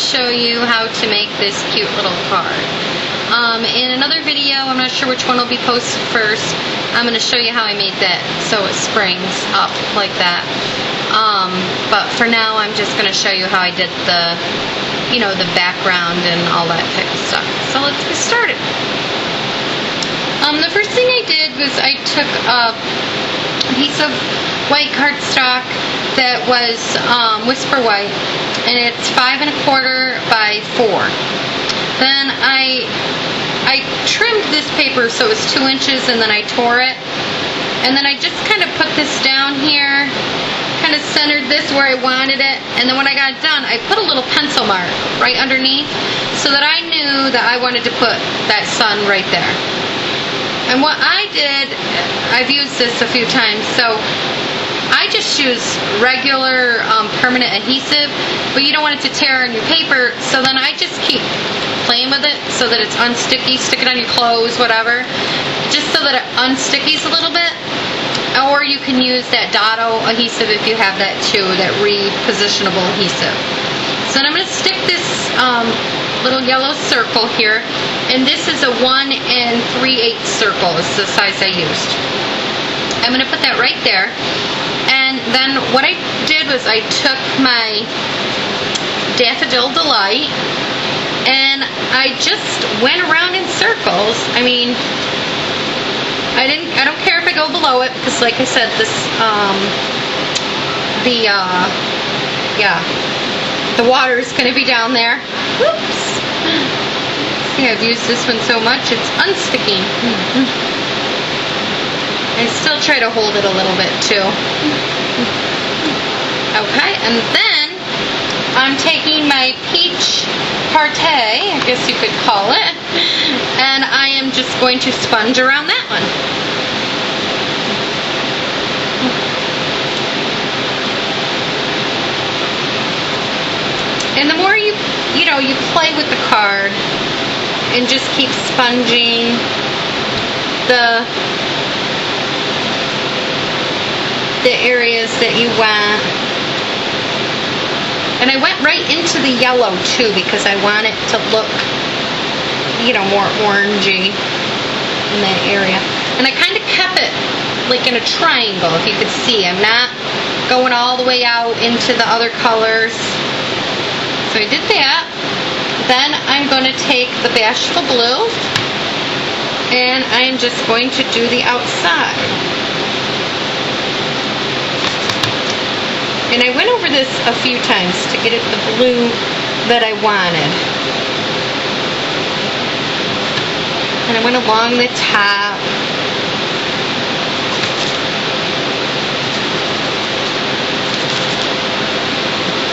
show you how to make this cute little card. In another video, I'm not sure which one will be posted first, I'm going to show you how I made that so it springs up like that. But for now, I'm just going to show you how I did the, the background and all that type of stuff. So let's get started. The first thing I did was I took a piece of white cardstock that was Whisper White, and it's 5 1/4 by 4. Then I trimmed this paper so it was 2 inches, and then I tore it, and then I just kind of put this down here, kind of centered this where I wanted it, and then when I got done I put a little pencil mark right underneath so that I knew that I wanted to put that sun right there. And what I did, I've used this a few times, so I just use regular permanent adhesive, but you don't want it to tear on your paper, so then I just keep playing with it so that it's unsticky. Stick it on your clothes, whatever, just so that it unstickies a little bit. Or you can use that Dotto adhesive if you have that too, that repositionable adhesive. So then I'm going to stick this little yellow circle here, and this is a 1 3/8 circle is the size I used. I'm going to put that right there, and then what I did was I took my Daffodil Delight and I just went around in circles. I mean, I don't care if I go below it, because like I said, this the water is going to be down there. Whoops. See, I've used this one so much it's unsticking. I still try to hold it a little bit too. Okay, and then I'm taking my peach party, I guess you could call it, and I am just going to sponge around that one. And the more you play with the card and just keep sponging the areas that you want. And I went right into the yellow too, because I want it to look, more orangey in that area. And I kind of kept it like in a triangle, if you could see. I'm not going all the way out into the other colors. So I did that. Then I'm going to take the Bashful Blue, and I'm just going to do the outside. And I went over this a few times to get it the blue that I wanted. And I went along the top.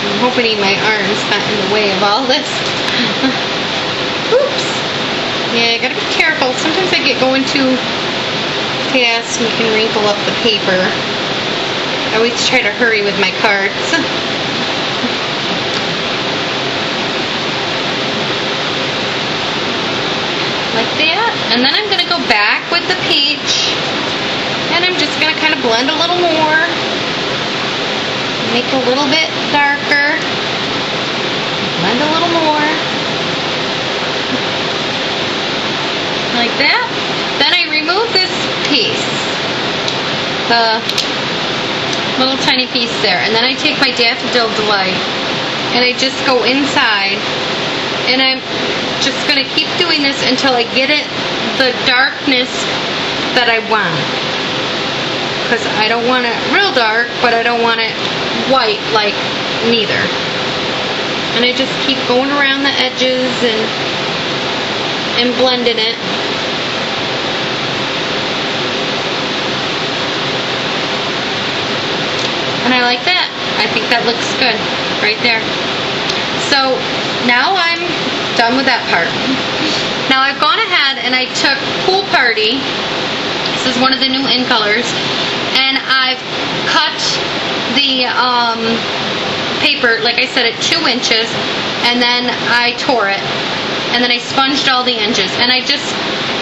I'm hoping my arm's not in the way of all this. Oops. Yeah, I gotta be careful. Sometimes I get going too fast and you can wrinkle up the paper. I always try to hurry with my cards. Like that. And then I'm going to go back with the peach. And I'm just going to kind of blend a little more. Make it a little bit darker. Blend a little more. Like that. Then I remove this piece. The little tiny piece there, and then I take my Daffodil Delight and I just go inside, and I'm just going to keep doing this until I get it the darkness that I want, because I don't want it real dark, but I don't want it white like neither. And I just keep going around the edges and blending it. And I like that. I think that looks good right there. So now I'm done with that part. Now I've gone ahead and I took Pool Party. This is one of the new in colors. And I've cut the paper, like I said, at 2 inches. And then I tore it. And then I sponged all the edges. And I just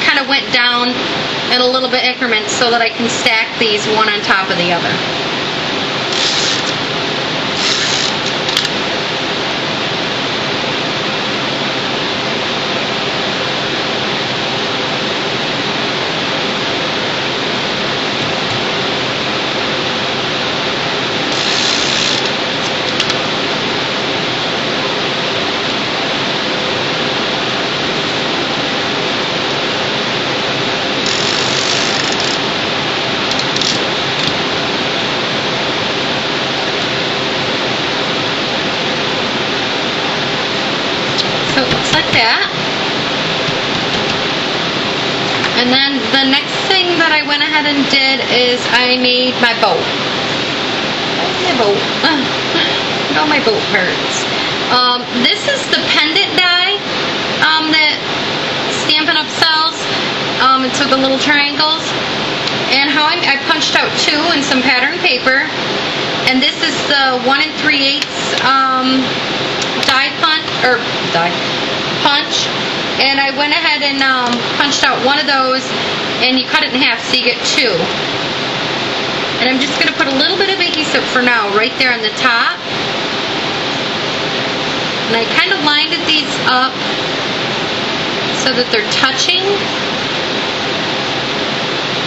kind of went down in a little bit increments so that I can stack these one on top of the other. that. And then the next thing that I went ahead and did is I made my boat. My boat. All my boat parts. This is the pendant die that Stampin' Up sells. It's with the little triangles. And how I punched out 2 in some pattern paper. And this is the 1 3/8 punch. And I went ahead and punched out 1 of those, and you cut it in half so you get 2. And I'm just going to put a little bit of adhesive for now right there on the top. And I kind of lined these up so that they're touching.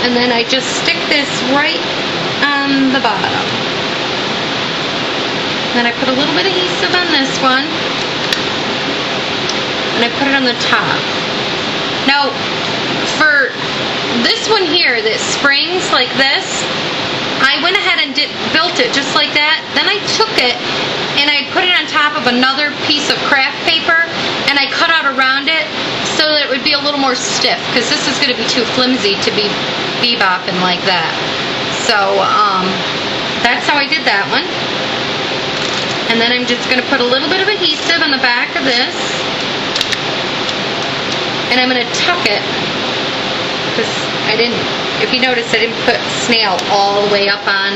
And then I just stick this right on the bottom. Then I put a little bit of adhesive on this one. And I put it on the top. Now, for this one here that springs like this, I went ahead and built it just like that. Then I took it and I put it on top of another piece of craft paper, and I cut out around it so that it would be a little more stiff, because this is going to be too flimsy to be bebopping like that. So that's how I did that one. And then I'm just going to put a little bit of adhesive on the back of this. And I'm going to tuck it, because if you notice, I didn't put snail all the way up on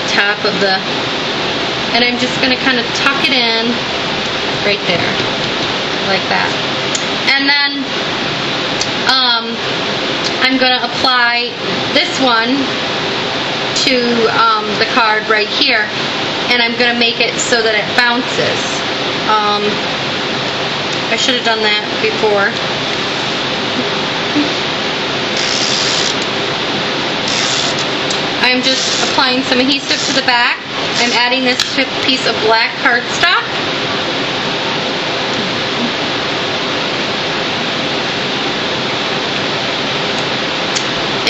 top of the, and I'm just going to kind of tuck it in right there, like that. And then I'm going to apply this one to the card right here, and I'm going to make it so that it bounces. I should have done that before. I'm just applying some adhesive to the back. I'm adding this piece of black cardstock.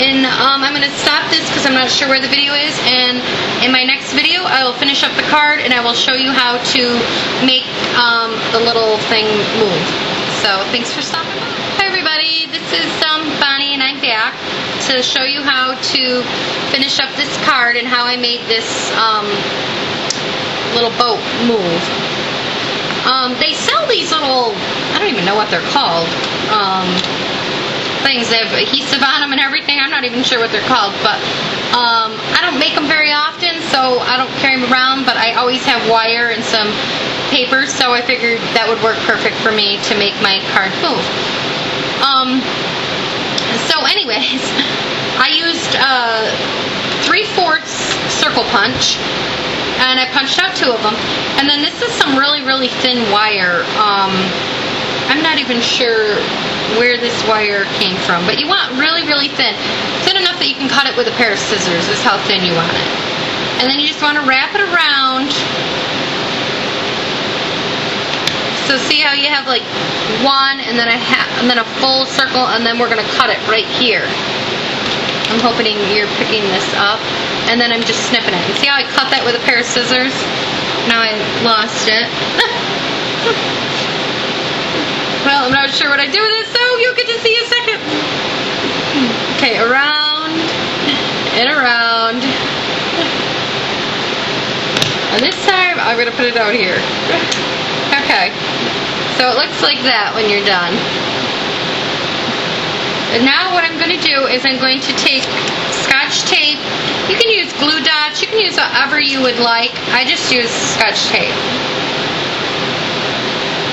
And I'm going to stop this because I'm not sure where the video is, and in my next video I will finish up the card and I will show you how to make the little thing move. So thanks for stopping by. Hi everybody, this is Bonnie, and I'm back to show you how to finish up this card and how I made this little boat move. They sell these little, I don't even know what they're called, things. They have adhesive on them and everything. I'm not even sure what they're called, but I don't make them very often, so I don't carry them around, but I always have wire and some paper, so I figured that would work perfect for me to make my card move. So anyways, I used 3/4 circle punch, and I punched out 2 of them, and then this is some really, really thin wire. I'm not even sure where this wire came from, but you want really, really thin. Thin enough that you can cut it with a pair of scissors is how thin you want it. And then you just want to wrap it around. So see how you have like 1 and then a full circle, and then we're going to cut it right here. I'm hoping you're picking this up. And then I'm just snipping it. And see how I cut that with a pair of scissors? Now I lost it. Well, I'm not sure what I do with it, so you'll get to see a second. Okay, around and around. And this time, I'm going to put it out here. Okay, so it looks like that when you're done. And now what I'm going to do is I'm going to take Scotch tape. You can use glue dots, you can use whatever you would like. I just use Scotch tape.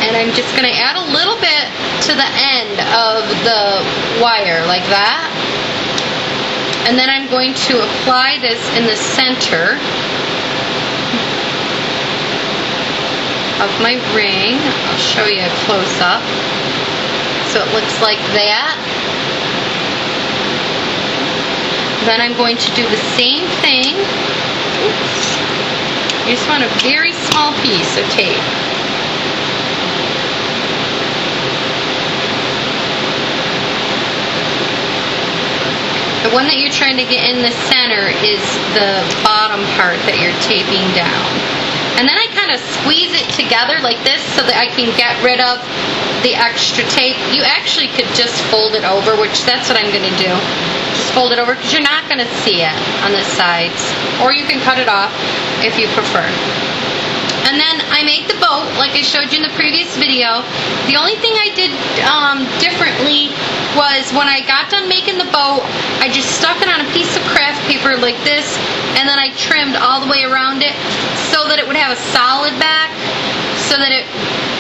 And I'm just going to add a little bit to the end of the wire, like that. And then I'm going to apply this in the center of my ring. I'll show you a close-up. So it looks like that. Then I'm going to do the same thing. Oops. You just want a very small piece of tape. The one that you're trying to get in the center is the bottom part that you're taping down. And then I kind of squeeze it together like this so that I can get rid of the extra tape. You actually could just fold it over, which that's what I'm going to do. Just fold it over because you're not going to see it on the sides. Or you can cut it off if you prefer. And then I made the boat like I showed you in the previous video. The only thing I did differently was when I got done making the boat, I just stuck it on a piece of craft paper like this, and then I trimmed all the way around it so that it would have a solid back, so that it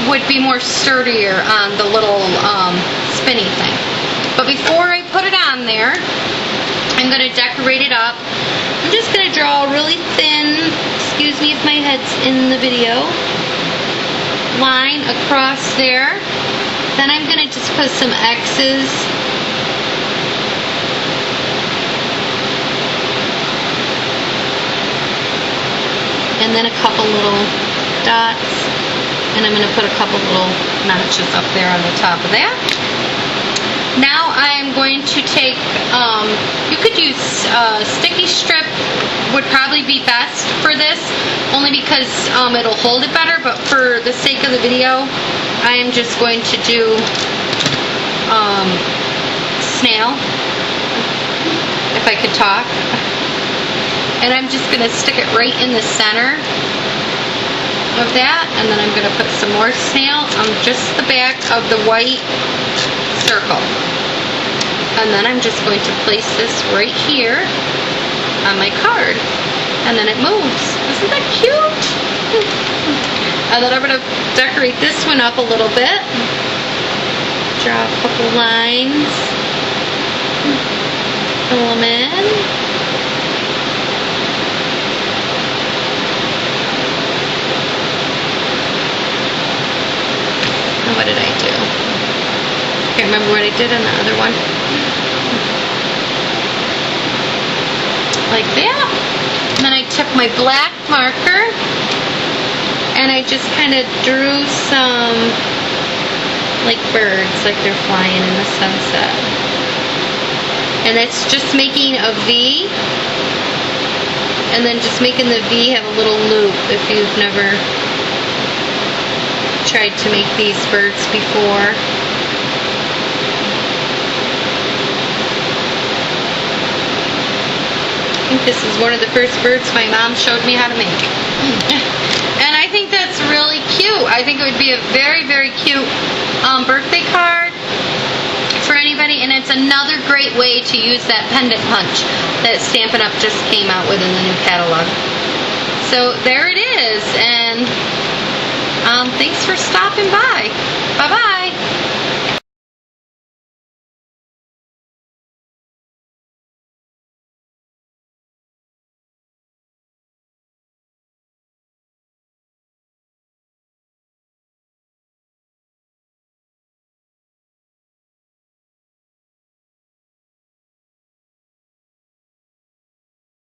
would be more sturdier on the little spinny thing. But before I put it on there, I'm going to decorate it up. I'm just going to draw a really thin, excuse me if my head's in the video, line across there. Then I'm going to just put some X's. And then a couple little dots. And I'm going to put a couple little notches up there on the top of that. Now I'm going to take, you could use sticky strip, would probably be best for this, only because it'll hold it better, but for the sake of the video, I am just going to do snail, if I could talk. And I'm just going to stick it right in the center of that, and then I'm going to put some more snail on just the back of the white circle. And then I'm just going to place this right here on my card. And then it moves. Isn't that cute? And then I'm going to decorate this one up a little bit. Draw a couple lines. Fill them in. And what did I do? Can't remember what I did on the other one. Like that. And then I took my black marker and I just kind of drew some like birds, like they're flying in the sunset. And it's just making a V, and then just making the V have a little loop if you've never tried to make these birds before. I think this is one of the first birds my mom showed me how to make. And I think that's really cute. I think it would be a very, very cute birthday card for anybody, and it's another great way to use that pendant punch that Stampin' Up! Just came out with in the new catalog. So there it is, and thanks for stopping by. Bye-bye.